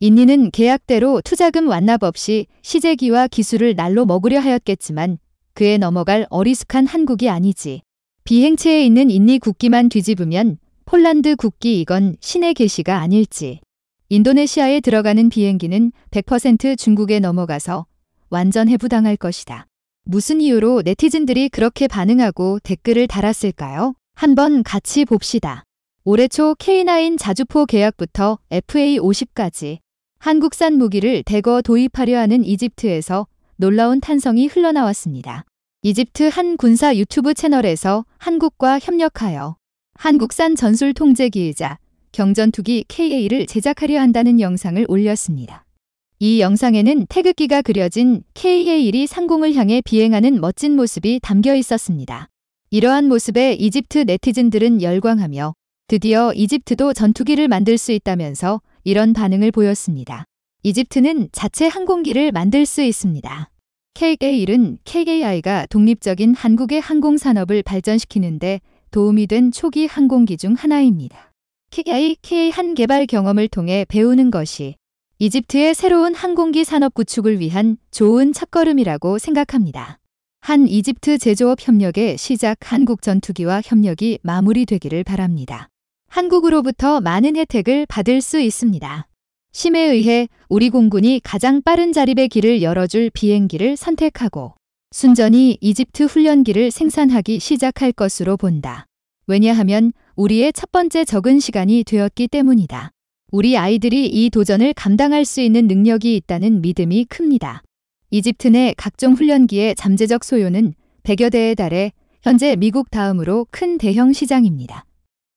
인니는 계약대로 투자금 완납 없이 시제기와 기술을 날로 먹으려 하였겠지만 그에 넘어갈 어리숙한 한국이 아니지. 비행체에 있는 인니 국기만 뒤집으면 폴란드 국기 이건 신의 계시가 아닐지. 인도네시아에 들어가는 비행기는 100% 중국에 넘어가서 완전 해부당할 것이다. 무슨 이유로 네티즌들이 그렇게 반응하고 댓글을 달았을까요? 한번 같이 봅시다. 올해 초 K9 자주포 계약부터 FA-50까지 한국산 무기를 대거 도입하려 하는 이집트에서 놀라운 탄성이 흘러나왔습니다. 이집트 한 군사 유튜브 채널에서 한국과 협력하여 한국산 전술 통제기이자 경전투기 KA를 제작하려 한다는 영상을 올렸습니다. 이 영상에는 태극기가 그려진 KA-1이 상공을 향해 비행하는 멋진 모습이 담겨 있었습니다. 이러한 모습에 이집트 네티즌들은 열광하며 드디어 이집트도 전투기를 만들 수 있다면서 이런 반응을 보였습니다. 이집트는 자체 항공기를 만들 수 있습니다. KA-1은 KAI가 독립적인 한국의 항공산업을 발전시키는데 도움이 된 초기 항공기 중 하나입니다. KA-한 개발 경험을 통해 배우는 것이 이집트의 새로운 항공기 산업 구축을 위한 좋은 첫걸음이라고 생각합니다. 한 이집트 제조업 협력의 시작 한국 전투기와 협력이 마무리되기를 바랍니다. 한국으로부터 많은 혜택을 받을 수 있습니다. 심에 의해 우리 공군이 가장 빠른 자립의 길을 열어줄 비행기를 선택하고 순전히 이집트 훈련기를 생산하기 시작할 것으로 본다. 왜냐하면 우리의 첫 번째 적은 시간이 되었기 때문이다. 우리 아이들이 이 도전을 감당할 수 있는 능력이 있다는 믿음이 큽니다. 이집트 내 각종 훈련기의 잠재적 소요는 100여 대에 달해 현재 미국 다음으로 큰 대형 시장입니다.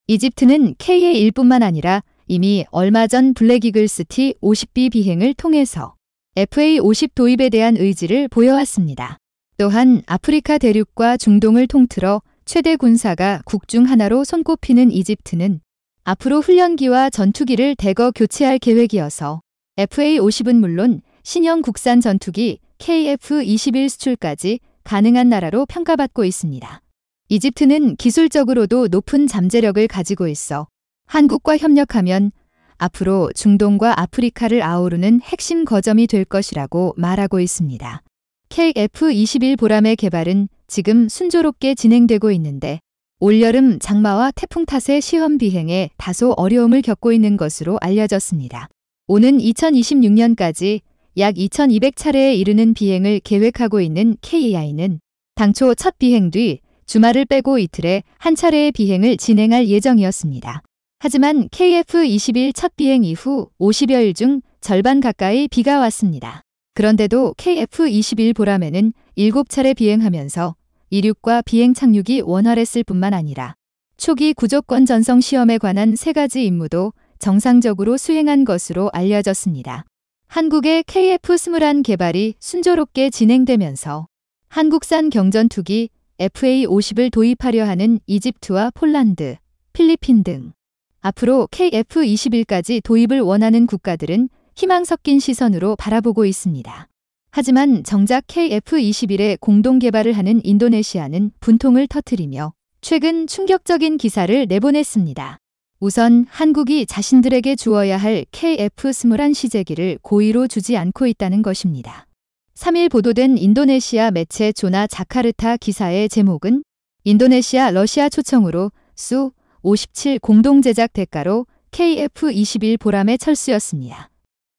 이집트는 KA-1뿐만 아니라 이미 얼마 전 블랙이글스 T-50B 비행을 통해서 FA-50 도입에 대한 의지를 보여왔습니다. 또한 아프리카 대륙과 중동을 통틀어 최대 군사가 국 중 하나로 손꼽히는 이집트는 앞으로 훈련기와 전투기를 대거 교체할 계획이어서 FA-50은 물론 신형 국산 전투기 KF-21 수출까지 가능한 나라로 평가받고 있습니다. 이집트는 기술적으로도 높은 잠재력을 가지고 있어 한국과 협력하면 앞으로 중동과 아프리카를 아우르는 핵심 거점이 될 것이라고 말하고 있습니다. KF-21 보람의 개발은 지금 순조롭게 진행되고 있는데 올여름 장마와 태풍 탓에 시험 비행에 다소 어려움을 겪고 있는 것으로 알려졌습니다. 오는 2026년까지 약 2200차례에 이르는 비행을 계획하고 있는 KAI는 당초 첫 비행 뒤 주말을 빼고 이틀에 한 차례의 비행을 진행할 예정이었습니다. 하지만 KF-21 첫 비행 이후 50여일 중 절반 가까이 비가 왔습니다. 그런데도 KF-21 보람에는 7차례 비행하면서 이륙과 비행 착륙이 원활했을 뿐만 아니라 초기 구조권 전성 시험에 관한 3가지 임무도 정상적으로 수행한 것으로 알려졌습니다. 한국의 KF-21 개발이 순조롭게 진행되면서 한국산 경전투기 FA-50을 도입하려 하는 이집트와 폴란드, 필리핀 등 앞으로 KF-21까지 도입을 원하는 국가들은 희망 섞인 시선으로 바라보고 있습니다. 하지만 정작 KF-21의 공동 개발을 하는 인도네시아는 분통을 터뜨리며 최근 충격적인 기사를 내보냈습니다. 우선 한국이 자신들에게 주어야 할 KF-21 시제기를 고의로 주지 않고 있다는 것입니다. 3일 보도된 인도네시아 매체 조나 자카르타 기사의 제목은 인도네시아 러시아 초청으로 수-57 공동 제작 대가로 KF-21 보람의 철수였습니다.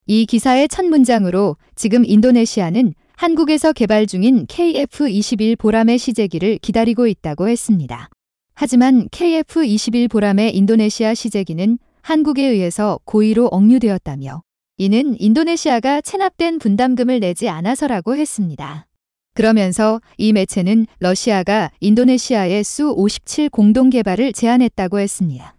이 기사의 첫 문장으로 지금 인도네시아는 한국에서 개발 중인 KF-21 보람의 시제기를 기다리고 있다고 했습니다. 하지만 KF-21 보람의 인도네시아 시제기는 한국에 의해서 고의로 억류되었다며 이는 인도네시아가 체납된 분담금을 내지 않아서라고 했습니다. 그러면서 이 매체는 러시아가 인도네시아의 수-57 공동 개발을 제안했다고 했습니다.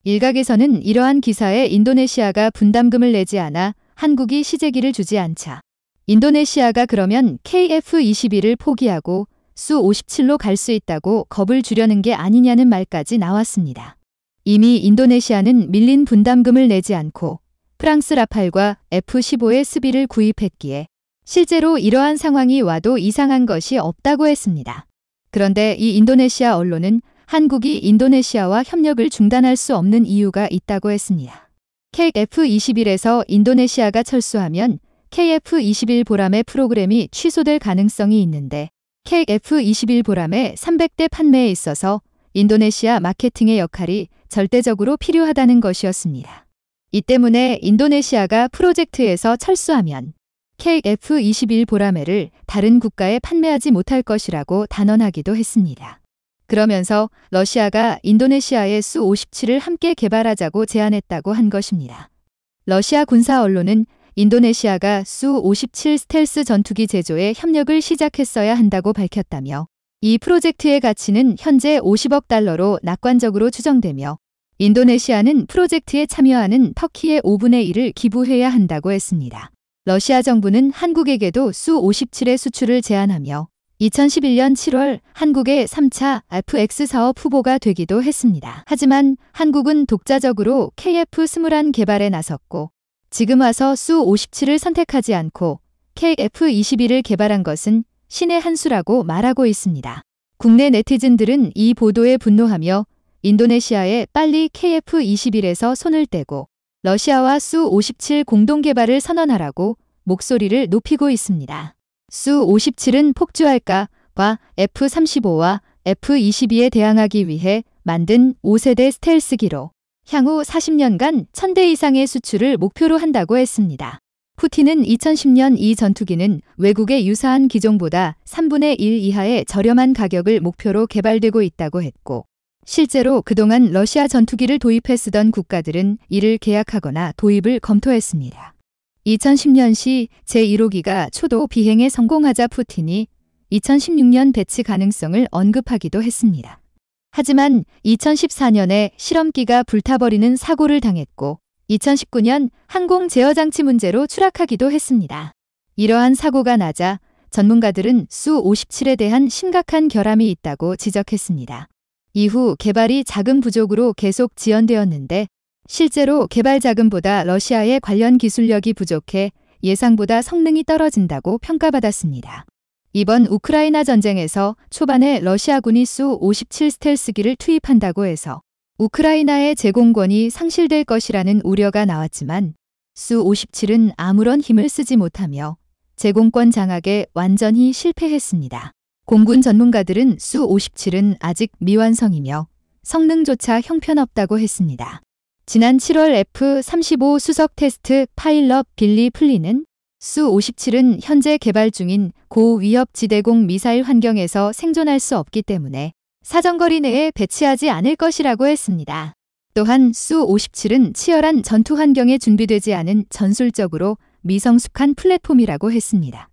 일각에서는 이러한 기사에 인도네시아가 분담금을 내지 않아 한국이 시제기를 주지 않자 인도네시아가 그러면 KF-21을 포기하고 수-57로 갈 수 있다고 겁을 주려는 게 아니냐는 말까지 나왔습니다. 이미 인도네시아는 밀린 분담금을 내지 않고 프랑스 라팔과 F-15의 스비를 구입했기에 실제로 이러한 상황이 와도 이상한 것이 없다고 했습니다. 그런데 이 인도네시아 언론은 한국이 인도네시아와 협력을 중단할 수 없는 이유가 있다고 했습니다. KF-21에서 인도네시아가 철수하면 KF-21 보람의 프로그램이 취소될 가능성이 있는데 KF-21 보람의 300대 판매에 있어서 인도네시아 마케팅의 역할이 절대적으로 필요하다는 것이었습니다. 이 때문에 인도네시아가 프로젝트에서 철수하면 KF-21 보라매를 다른 국가에 판매하지 못할 것이라고 단언하기도 했습니다. 그러면서 러시아가 인도네시아의 수-57을 함께 개발하자고 제안했다고 한 것입니다. 러시아 군사 언론은 인도네시아가 수-57 스텔스 전투기 제조에 협력을 시작했어야 한다고 밝혔다며 이 프로젝트의 가치는 현재 50억 달러로 낙관적으로 추정되며 인도네시아는 프로젝트에 참여하는 터키의 5분의 1을 기부해야 한다고 했습니다. 러시아 정부는 한국에게도 수-57의 수출을 제안하며 2011년 7월 한국의 3차 FX 사업 후보가 되기도 했습니다. 하지만 한국은 독자적으로 KF-21 개발에 나섰고 지금 와서 수-57을 선택하지 않고 KF-21을 개발한 것은 신의 한 수라고 말하고 있습니다. 국내 네티즌들은 이 보도에 분노하며 인도네시아에 빨리 KF-21에서 손을 떼고 러시아와 수-57 공동 개발을 선언하라고 목소리를 높이고 있습니다. 수-57은 폭주할까봐 F-35와 F-22에 대항하기 위해 만든 5세대 스텔스기로 향후 40년간 1000대 이상의 수출을 목표로 한다고 했습니다. 푸틴은 2010년 이 전투기는 외국의 유사한 기종보다 3분의 1 이하의 저렴한 가격을 목표로 개발되고 있다고 했고 실제로 그동안 러시아 전투기를 도입해 쓰던 국가들은 이를 계약하거나 도입을 검토했습니다. 2010년시 제1호기가 초도 비행에 성공하자 푸틴이 2016년 배치 가능성을 언급하기도 했습니다. 하지만 2014년에 실험기가 불타버리는 사고를 당했고 2019년 항공 제어 장치 문제로 추락하기도 했습니다. 이러한 사고가 나자 전문가들은 수-57에 대한 심각한 결함이 있다고 지적했습니다. 이후 개발이 자금 부족으로 계속 지연되었는데 실제로 개발 자금보다 러시아의 관련 기술력이 부족해 예상보다 성능이 떨어진다고 평가받았습니다. 이번 우크라이나 전쟁에서 초반에 러시아군이 수-57 스텔스기를 투입한다고 해서 우크라이나의 제공권이 상실될 것이라는 우려가 나왔지만 수-57은 아무런 힘을 쓰지 못하며 제공권 장악에 완전히 실패했습니다. 공군 전문가들은 수-57은 아직 미완성이며 성능조차 형편없다고 했습니다. 지난 7월 F-35 수석 테스트 파일럿 빌리 플리는 수-57은 현재 개발 중인 고위협 지대공 미사일 환경에서 생존할 수 없기 때문에 사정거리 내에 배치하지 않을 것이라고 했습니다. 또한 수-57은 치열한 전투 환경에 준비되지 않은 전술적으로 미성숙한 플랫폼이라고 했습니다.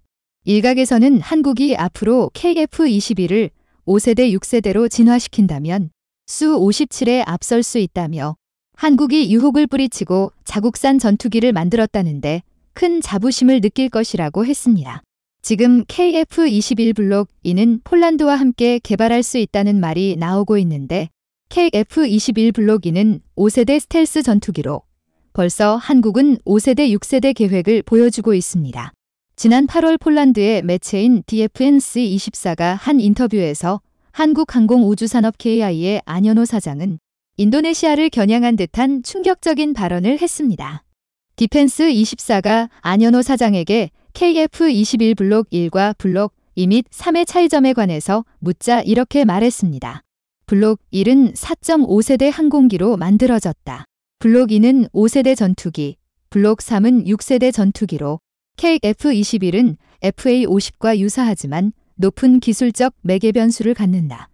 일각에서는 한국이 앞으로 KF-21을 5세대, 6세대로 진화시킨다면 수-57에 앞설 수 있다며 한국이 유혹을 뿌리치고 자국산 전투기를 만들었다는데 큰 자부심을 느낄 것이라고 했습니다. 지금 KF-21 블록 2는 폴란드와 함께 개발할 수 있다는 말이 나오고 있는데 KF-21 블록 2는 5세대 스텔스 전투기로 벌써 한국은 5세대, 6세대 계획을 보여주고 있습니다. 지난 8월 폴란드의 매체인 DFNC24가 한 인터뷰에서 한국항공우주산업 KI의 안현호 사장은 인도네시아를 겨냥한 듯한 충격적인 발언을 했습니다. 디펜스24가 안현호 사장에게 KF-21 블록 1과 블록 2 및 3의 차이점에 관해서 묻자 이렇게 말했습니다. 블록 1은 4.5세대 항공기로 만들어졌다. 블록 2는 5세대 전투기, 블록 3은 6세대 전투기로 KF-21은 FA-50과 유사하지만 높은 기술적 매개 변수를 갖는다.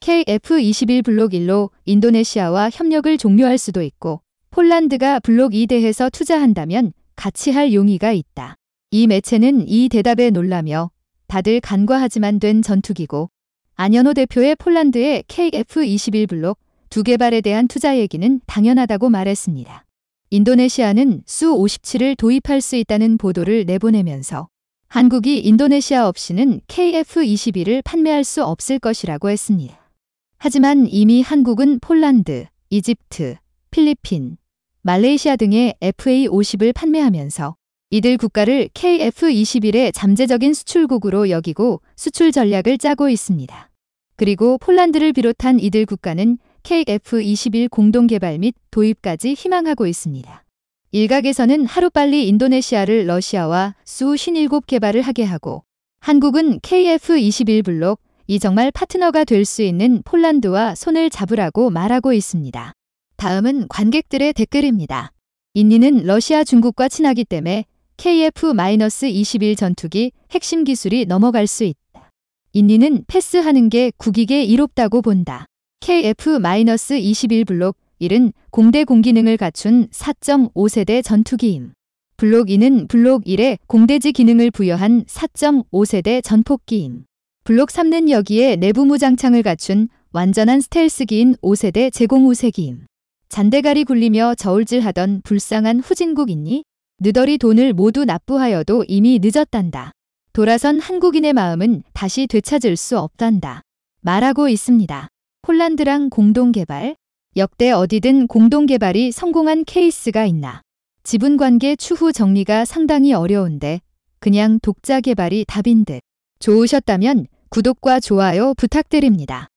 KF-21 블록 1로 인도네시아와 협력을 종료할 수도 있고 폴란드가 블록 2대에서 투자한다면 같이 할 용의가 있다. 이 매체는 이 대답에 놀라며 다들 간과하지만 된 전투기고 안현호 대표의 폴란드의 KF-21 블록 2개발에 대한 투자 얘기는 당연하다고 말했습니다. 인도네시아는 수-57을 도입할 수 있다는 보도를 내보내면서 한국이 인도네시아 없이는 KF-21을 판매할 수 없을 것이라고 했습니다. 하지만 이미 한국은 폴란드, 이집트, 필리핀, 말레이시아 등의 FA-50을 판매하면서 이들 국가를 KF-21의 잠재적인 수출국으로 여기고 수출 전략을 짜고 있습니다. 그리고 폴란드를 비롯한 이들 국가는 KF-21 공동 개발 및 도입까지 희망하고 있습니다. 일각에서는 하루빨리 인도네시아를 러시아와 수-57 개발을 하게 하고 한국은 KF-21 블록 이 정말 파트너가 될 수 있는 폴란드와 손을 잡으라고 말하고 있습니다. 다음은 관객들의 댓글입니다. 인니는 러시아 중국과 친하기 때문에 KF-21 전투기 핵심 기술이 넘어갈 수 있다. 인니는 패스하는 게 국익에 이롭다고 본다. KF-21 블록 1은 공대 공기능을 갖춘 4.5세대 전투기임. 블록 2는 블록 1에 공대지 기능을 부여한 4.5세대 전폭기임. 블록 3는 여기에 내부 무장창을 갖춘 완전한 스텔스기인 5세대 제공우세기임. 잔대가리 굴리며 저울질하던 불쌍한 후진국이니? 느더리 돈을 모두 납부하여도 이미 늦었단다. 돌아선 한국인의 마음은 다시 되찾을 수 없단다. 말하고 있습니다. 폴란드랑 공동개발? 역대 어디든 공동개발이 성공한 케이스가 있나? 지분관계 추후 정리가 상당히 어려운데 그냥 독자 개발이 답인 듯. 좋으셨다면 구독과 좋아요 부탁드립니다.